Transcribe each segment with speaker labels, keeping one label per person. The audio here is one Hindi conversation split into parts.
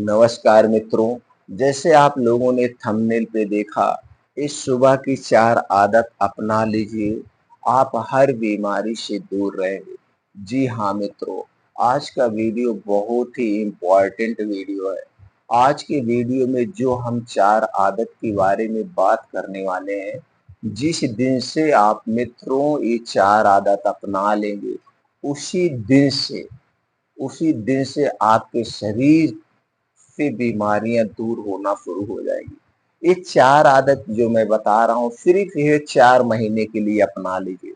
Speaker 1: नमस्कार मित्रों। जैसे आप लोगों ने थंबनेल पे देखा, इस सुबह की 4 आदत अपना लीजिए, आप हर बीमारी से दूर रहेंगे। जी हाँ मित्रों, आज का वीडियो बहुत ही इम्पोर्टेंट वीडियो है। आज के वीडियो में जो हम 4 आदत के बारे में बात करने वाले हैं, जिस दिन से आप मित्रों ये 4 आदत अपना लेंगे, उसी दिन से उसी दिन से आपके शरीर से बीमारियां दूर होना शुरू हो जाएगी। ये 4 आदत जो मैं बता रहा हूँ, सिर्फ ये 4 महीने के लिए अपना लीजिए।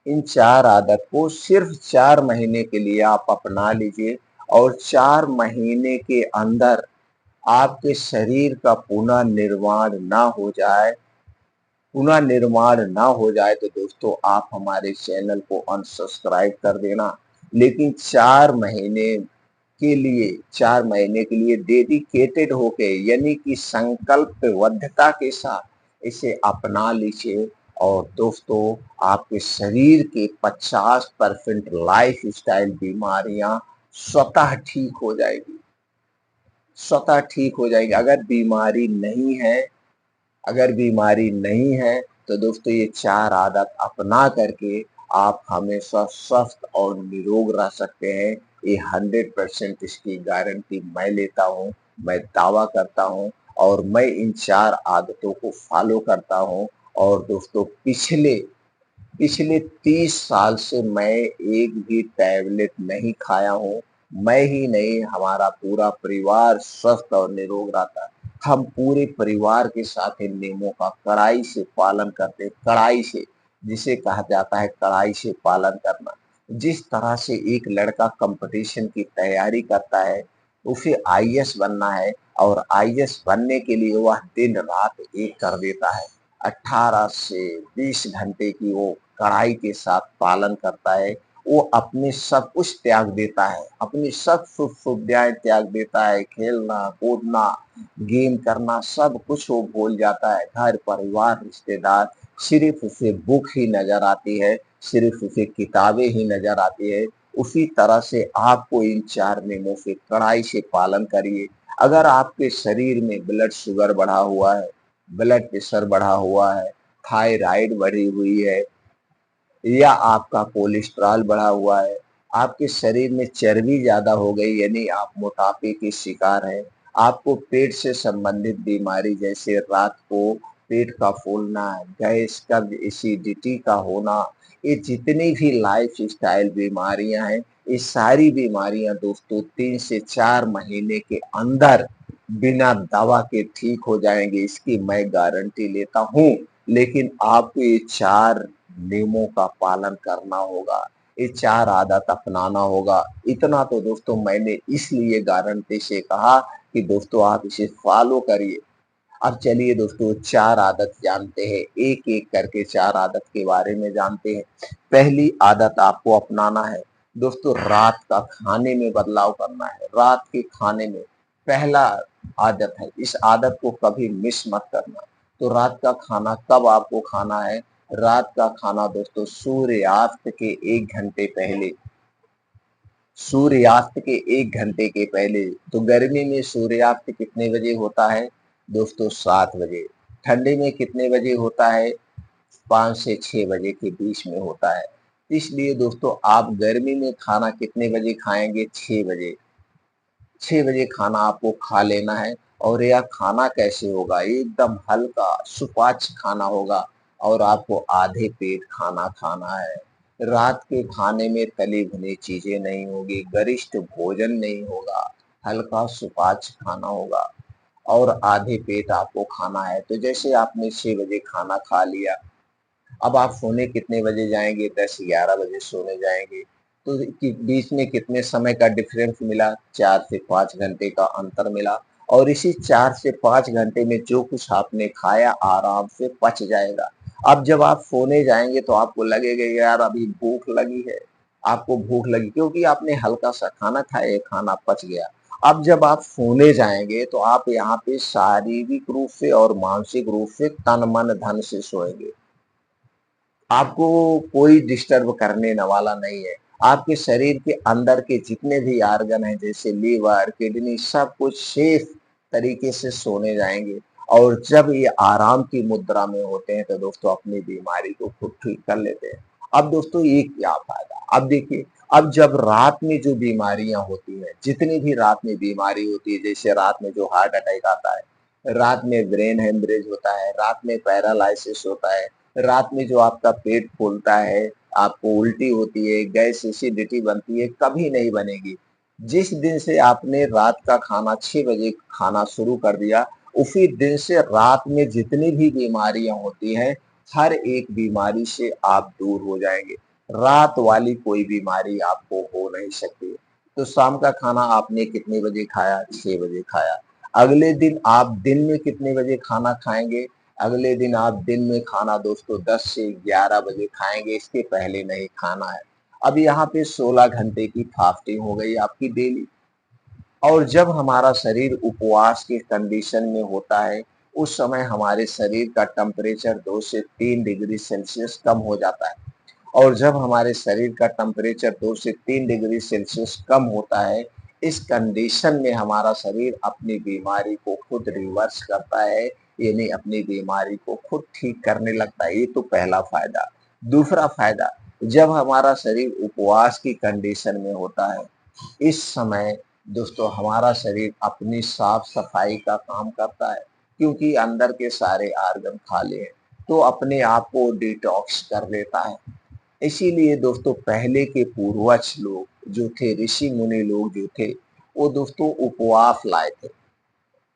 Speaker 1: इन 4 आदत को सिर्फ 4 महीने के लिए आप अपना लीजिए और 4 महीने के अंदर आपके शरीर का पुनः निर्माण ना हो जाए तो दोस्तों आप हमारे चैनल को अनसब्सक्राइब कर देना। लेकिन 4 महीने के लिए डेडिकेटेड होके, यानी कि संकल्पबद्धता के साथ इसे अपना लीजिए और दोस्तों आपके शरीर के 50% लाइफ स्टाइल बीमारियां स्वतः ठीक हो जाएगी। अगर बीमारी नहीं है तो दोस्तों ये 4 आदत अपना करके आप हमेशा स्वस्थ और निरोग रह सकते हैं। ये 100% इसकी गारंटी मैं लेता हूँ, मैं दावा करता हूँ और मैं इन 4 आदतों को फॉलो करता हूँ। और दोस्तों पिछले पिछले 30 साल से मैं एक भी टैबलेट नहीं खाया हूँ। मैं ही नहीं, हमारा पूरा परिवार स्वस्थ और निरोग रहता है। हम पूरे परिवार के साथ इन नियमों का कड़ाई से पालन करते हैं। कड़ाई से, जिसे कहा जाता है कड़ाई से पालन करना। जिस तरह से एक लड़का कंपटीशन की तैयारी करता है, उसे आईएएस बनना है और आईएएस बनने के लिए वह दिन रात एक कर देता है। 18 से 20 घंटे की वो कड़ाई के साथ पालन करता है। वो अपने सब कुछ त्याग देता है, अपनी सब सुख सुविधाएं त्याग देता है। खेलना कूदना, गेम करना, सब कुछ वो भूल जाता है। घर परिवार रिश्तेदार, सिर्फ उसे बुक ही नजर आती है, सिर्फ उसे किताबें ही नजर आती है। उसी तरह से आपको इन 4 नियमों से कड़ाई से पालन करिए। अगर आपके शरीर में ब्लड शुगर बढ़ा हुआ है, ब्लड प्रेशर बढ़ा हुआ है, थायराइड बढ़ी हुई है या आपका कोलेस्ट्रॉल बढ़ा हुआ है, आपके शरीर में चर्बी ज्यादा हो गई, यानी आप मोटापे के शिकार हैं, आपको पेट से संबंधित बीमारी जैसे रात को पेट का फूलना, गैस, कब्ज, एसिडिटी का होना, ये जितनी भी लाइफ स्टाइल बीमारियां हैं, ये सारी बीमारियां दोस्तों 3 से 4 महीने के अंदर बिना दवा के ठीक हो जाएंगे, इसकी मैं गारंटी लेता हूँ। लेकिन आपको ये 4 नियमों का पालन करना होगा, ये 4 आदत अपनाना होगा। इतना तो दोस्तों मैंने इसलिए गारंटी से कहा कि दोस्तों आप इसे फॉलो करिए। अब चलिए दोस्तों 4 आदत जानते हैं, एक एक करके 4 आदत के बारे में जानते हैं। पहली आदत आपको अपनाना है दोस्तों, रात का खाने में बदलाव करना है। रात के खाने में पहला आदत है, इस आदत को कभी मिस मत करना। तो रात का खाना कब आपको खाना है? रात का खाना दोस्तों सूर्यास्त के 1 घंटे पहले। सूर्यास्त के 1 घंटे के पहले। तो गर्मी में सूर्यास्त कितने बजे होता है दोस्तों? 7 बजे। ठंडी में कितने बजे होता है? 5 से 6 बजे के बीच में होता है। इसलिए दोस्तों आप गर्मी में खाना कितने बजे खाएंगे? 6 बजे। 6 बजे खाना आपको खा लेना है। और यह खाना कैसे होगा? एकदम हल्का सुपाच्य खाना होगा और आपको आधे पेट खाना खाना है। रात के खाने में तली भुनी चीजें नहीं होगी, गरिष्ठ भोजन नहीं होगा, हल्का सुपाच्य खाना होगा और आधे पेट आपको खाना है। तो जैसे आपने 6 बजे खाना खा लिया, अब आप सोने कितने बजे जाएंगे? 10-11 बजे सोने जाएंगे। तो बीच में कितने समय का डिफरेंस मिला? 4 से 5 घंटे का अंतर मिला। और इसी 4 से 5 घंटे में जो कुछ आपने खाया आराम से पच जाएगा। अब जब आप सोने जाएंगे तो आपको लगेगा यार अभी भूख लगी है। आपको भूख लगी क्योंकि आपने हल्का सा खाना खाया, खाना पच गया। अब जब आप सोने जाएंगे तो आप यहाँ पे शारीरिक रूप से और मानसिक रूप से तन मन धन से सोएंगे। आपको कोई डिस्टर्ब करने न वाला नहीं है। आपके शरीर के अंदर के जितने भी ऑर्गन हैं जैसे लीवर, किडनी, सब कुछ सेफ तरीके से सोने जाएंगे। और जब ये आराम की मुद्रा में होते हैं तो दोस्तों अपनी बीमारी को खुद ठीक कर लेते हैं। अब दोस्तों ये क्या फायदा, अब देखिए, अब जब रात में जो बीमारियां होती हैं, जितनी भी रात में बीमारी होती है, जैसे रात में जो हार्ट अटैक आता है, रात में ब्रेन हेमरेज होता है, रात में पैरालिसिस होता है, रात में जो आपका पेट फूलता है, आपको उल्टी होती है, गैस एसिडिटी बनती है, कभी नहीं बनेगी। जिस दिन से आपने रात का खाना 6 बजे खाना शुरू कर दिया, उसी दिन से रात में जितनी भी बीमारियां होती हैं, हर एक बीमारी से आप दूर हो जाएंगे। रात वाली कोई बीमारी आपको हो नहीं सकती। तो शाम का खाना आपने कितने बजे खाया? 6 बजे खाया। अगले दिन आप दिन में कितने बजे खाना खाएंगे? अगले दिन आप दिन में खाना दोस्तों 10 से 11 बजे खाएंगे, इसके पहले नहीं खाना है। अब यहाँ पे 16 घंटे की फास्टिंग हो गई आपकी डेली। और जब हमारा शरीर उपवास के कंडीशन में होता है, उस समय हमारे शरीर का टेम्परेचर 2 से 3 डिग्री सेल्सियस कम हो जाता है। और जब हमारे शरीर का टेम्परेचर 2 से 3 डिग्री सेल्सियस कम होता है, इस कंडीशन में हमारा शरीर अपनी बीमारी को खुद रिवर्स करता है, यानी अपनी बीमारी को खुद ठीक करने लगता है। ये तो पहला फायदा। दूसरा फायदा, जब हमारा शरीर उपवास की कंडीशन में होता है, इस समय दोस्तों हमारा शरीर अपनी साफ सफाई का काम करता है, क्योंकि अंदर के सारे आर्गन खाली हैं, तो अपने आप को डिटॉक्स कर लेता है। इसीलिए दोस्तों पहले के पूर्वज लोग जो थे, ऋषि मुनि लोग जो थे, वो दोस्तों उपवास लाए थे।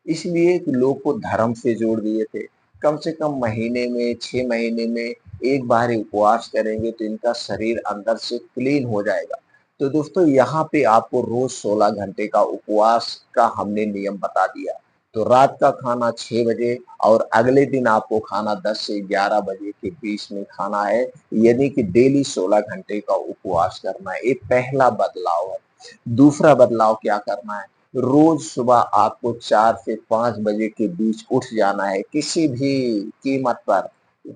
Speaker 1: इसलिए लोग को धर्म से जोड़ दिए थे। कम से कम महीने में, 6 महीने में एक बार ही उपवास करेंगे तो इनका शरीर अंदर से क्लीन हो जाएगा। तो दोस्तों यहाँ पे आपको रोज 16 घंटे का उपवास का हमने नियम बता दिया। तो रात का खाना 6 बजे और अगले दिन आपको खाना 10 से 11 बजे के बीच में खाना है, यानी कि डेली 16 घंटे का उपवास करना है। ये पहला बदलाव है। दूसरा बदलाव क्या करना है? रोज सुबह आपको 4 से 5 बजे के बीच उठ जाना है, किसी भी कीमत पर।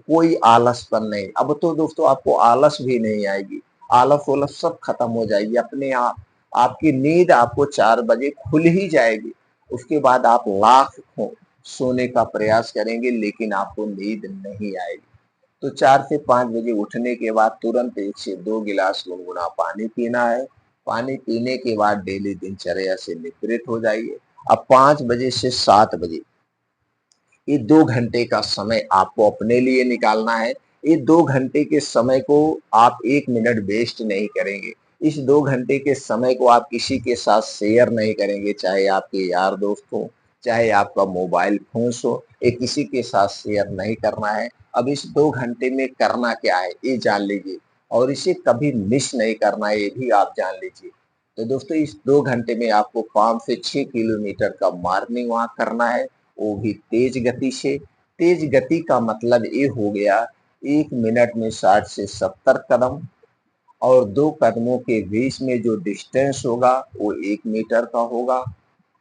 Speaker 1: कोई आलसपन नहीं। अब तो दोस्तों आपको आलस भी नहीं आएगी, आलस वोलस सब खत्म हो जाएगी अपने आप। आपकी नींद आपको 4 बजे खुल ही जाएगी। उसके बाद आप लाख सोने का प्रयास करेंगे लेकिन आपको नींद नहीं आएगी। तो 4 से 5 बजे उठने के बाद तुरंत 1 से 2 गिलास गुनगुना पानी पीना है। पानी पीने के बाद डेली दिनचर्या से निवृत्त हो जाइए। अब 5 बजे से 7 बजे ये 2 घंटे का समय आपको अपने लिए निकालना है। ये 2 घंटे के समय को आप 1 मिनट वेस्ट नहीं करेंगे। इस 2 घंटे के समय को आप किसी के साथ शेयर नहीं करेंगे, चाहे आपके यार दोस्त हो, चाहे आपका मोबाइल फ़ोन हो, ये किसी के साथ शेयर नहीं करना है। अब इस 2 घंटे में करना क्या है, ये जान लीजिए और इसे कभी मिस नहीं करना है, ये भी आप जान लीजिए। तो दोस्तों इस 2 घंटे में आपको 5 से 6 किलोमीटर का मॉर्निंग वॉक करना है, वो भी तेज गति से। तेज गति का मतलब ये हो गया 1 मिनट में 60 से 70 कदम, और 2 कदमों के बीच में जो डिस्टेंस होगा वो 1 मीटर का होगा।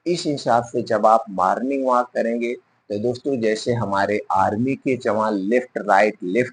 Speaker 1: इस हिसाब से जब आप मॉर्निंग वॉक करेंगे तो दोस्तों जैसे हमारे आर्मी के जवान लेफ्ट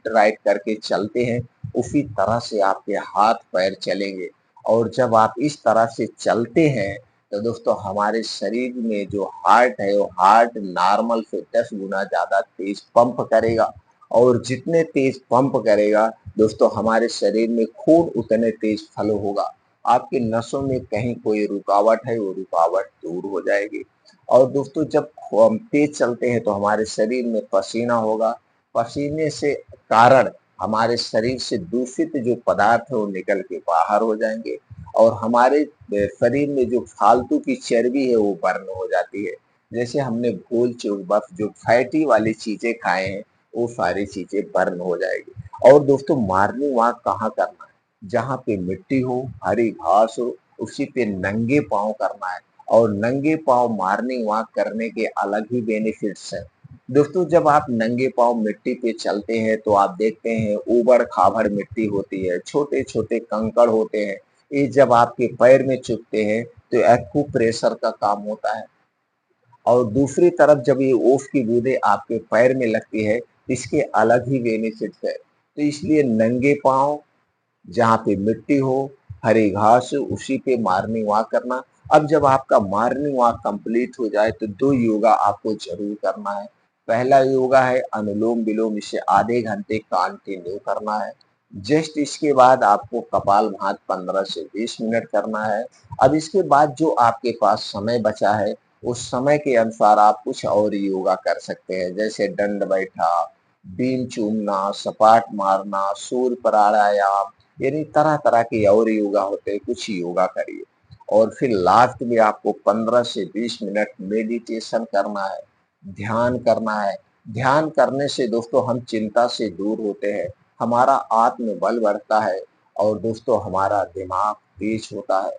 Speaker 1: राइट करके चलते हैं, उसी तरह से आपके हाथ पैर चलेंगे। और जब आप इस तरह से चलते हैं तो दोस्तों हमारे शरीर में जो हार्ट है वो हार्ट नॉर्मल से 10 गुना ज्यादा तेज पंप करेगा। और जितने तेज पंप करेगा दोस्तों हमारे शरीर में खून उतने तेज फ्लो होगा। आपकी नसों में कहीं कोई रुकावट है वो रुकावट दूर हो जाएगी। और दोस्तों जब हम तेज चलते हैं तो हमारे शरीर में पसीना होगा। पसीने से कारण हमारे शरीर से दूषित जो पदार्थ है वो निकल के बाहर हो जाएंगे। और हमारे शरीर में जो फालतू की चर्बी है वो बर्न हो जाती है। जैसे हमने भूल चूक बस जो फैटी वाली चीजें खाए हैं वो सारी चीजें बर्न हो जाएगी। और दोस्तों मॉर्निंग वॉक कहाँ करना है? जहाँ पे मिट्टी हो, हरी घास हो, उसी पे नंगे पाँव करना है। और नंगे पाँव मॉर्निंग वॉक करने के अलग ही बेनिफिट्स हैं। दोस्तों जब आप नंगे पाँव मिट्टी पे चलते हैं तो आप देखते हैं ऊबड़ खाबड़ मिट्टी होती है, छोटे छोटे कंकड़ होते हैं। ये जब आपके पैर में चुभते हैं तो एक्यूप्रेशर का काम होता है। और दूसरी तरफ जब ये ओस की बूंदें आपके पैर में लगती है, इसके अलग ही बेनिफिट्स है। तो इसलिए नंगे पाँव, जहाँ पे मिट्टी हो, हरी घास उसी पे मॉर्निंग वॉक करना। अब जब आपका मॉर्निंग वॉक कंप्लीट हो जाए तो 2 योगा आपको ज़रूर करना है। पहला योगा है अनुलोम-विलोम, इसे आधे घंटे कंटिन्यू करना है। जस्ट इसके बाद आपको कपालभाति 15 से 20 मिनट करना है। अब इसके बाद जो आपके पास समय बचा है, उस समय के अनुसार आप कुछ और योगा कर सकते हैं, जैसे दंड बैठा, बीन चूमना, सपाट मारना, सूर्य प्राणायाम, यानी तरह-तरह के और योगा होते हैं, कुछ योगा करिए। और फिर लास्ट में आपको 15 से 20 मिनट मेडिटेशन करना है, ध्यान करना है। ध्यान करने से दोस्तों हम चिंता से दूर होते हैं, हमारा आत्मबल बढ़ता है और दोस्तों हमारा दिमाग तेज होता है।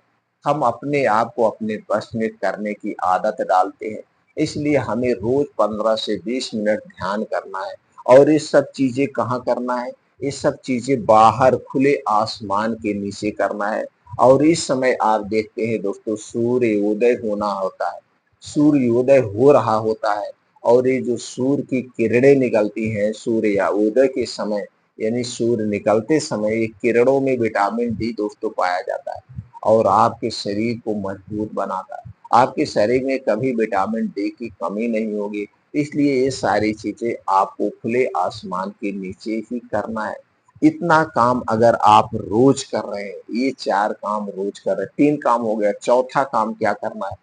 Speaker 1: हम अपने आप को अपने बस में करने की आदत डालते हैं, इसलिए हमें रोज 15 से 20 मिनट ध्यान करना है। और ये सब चीजें कहाँ करना है? ये सब चीजें बाहर खुले आसमान के नीचे करना है। और इस समय आप देखते हैं दोस्तों सूर्योदय होना होता है, सूर्योदय हो रहा होता है। और ये जो सूर्य की किरणें निकलती हैं सूर्योदय के समय, यानी सूर्य निकलते समय ये किरणों में विटामिन डी दोस्तों पाया जाता है और आपके शरीर को मजबूत बनाता है। आपके शरीर में कभी विटामिन डी की कमी नहीं होगी। इसलिए ये सारी चीजें आपको खुले आसमान के नीचे ही करना है। इतना काम अगर आप रोज कर रहे हैं, ये 4 काम रोज कर रहे हैं, 3 काम हो गया, चौथा काम क्या करना है?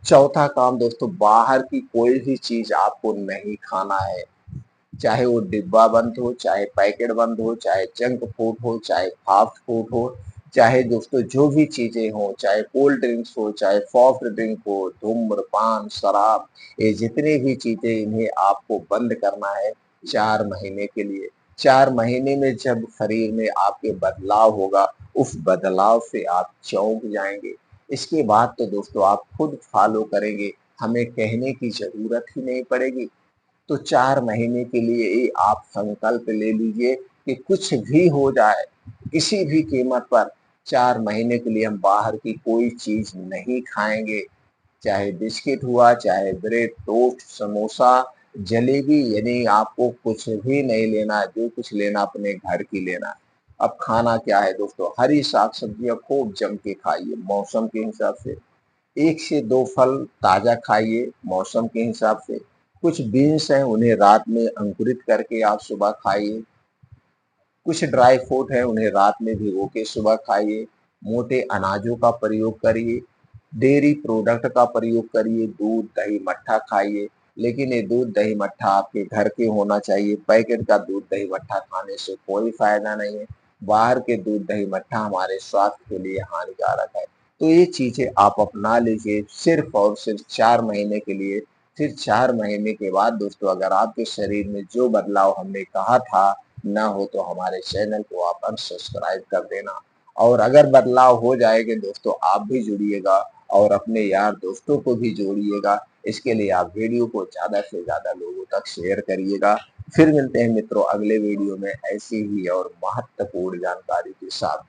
Speaker 1: चौथा काम दोस्तों बाहर की कोई भी चीज आपको नहीं खाना है। चाहे वो डिब्बा बंद हो, चाहे पैकेट बंद हो, चाहे जंक फूड हो, चाहे फास्ट फूड हो, चाहे दोस्तों जो भी चीजें हो, चाहे कोल्ड ड्रिंक्स हो, चाहे सॉफ्ट ड्रिंक हो, धूम्रपान, शराब, ये जितनी भी चीजें इन्हें आपको बंद करना है 4 महीने के लिए। 4 महीने में जब शरीर में आपके बदलाव होगा, उस बदलाव से आप चौंक जाएंगे। इसके बाद तो दोस्तों आप खुद फॉलो करेंगे, हमें कहने की जरूरत ही नहीं पड़ेगी। तो 4 महीने के लिए ही आप संकल्प ले लीजिए कि कुछ भी हो जाए, किसी भी कीमत पर 4 महीने के लिए हम बाहर की कोई चीज़ नहीं खाएँगे। चाहे बिस्किट हुआ, चाहे ब्रेड, टोस्ट, समोसा, जलेबी, यानी आपको कुछ भी नहीं लेना है, जो कुछ लेना अपने घर की लेना है। अब खाना क्या है दोस्तों, हरी साग-सब्जियाँ खूब जम के खाइए मौसम के हिसाब से। 1 से 2 फल ताज़ा खाइए मौसम के हिसाब से। कुछ बीन्स हैं उन्हें रात में अंकुरित करके आप सुबह खाइए। कुछ ड्राई फ्रूट है उन्हें रात में भिगो के सुबह खाइए। मोटे अनाजों का प्रयोग करिए। डेयरी प्रोडक्ट का प्रयोग करिए, दूध, दही, मट्ठा खाइए। लेकिन ये दूध, दही, मट्ठा आपके घर के होना चाहिए। पैकेट का दूध, दही, मट्ठा खाने से कोई फ़ायदा नहीं है। बाहर के दूध, दही, मट्ठा हमारे स्वास्थ्य के लिए हानिकारक है। तो ये चीज़ें आप अपना लीजिए सिर्फ़ और सिर्फ़ 4 महीने के लिए। फिर 4 महीने के बाद दोस्तों अगर आपके शरीर में जो बदलाव हमने कहा था ना हो तो हमारे चैनल को आप अनसब्सक्राइब कर देना। और अगर बदलाव हो जाएगा दोस्तों आप भी जुड़िएगा और अपने यार दोस्तों को भी जोड़िएगा। इसके लिए आप वीडियो को ज़्यादा से ज़्यादा लोगों तक शेयर करिएगा। फिर मिलते हैं मित्रों अगले वीडियो में ऐसी ही और महत्वपूर्ण जानकारी के साथ।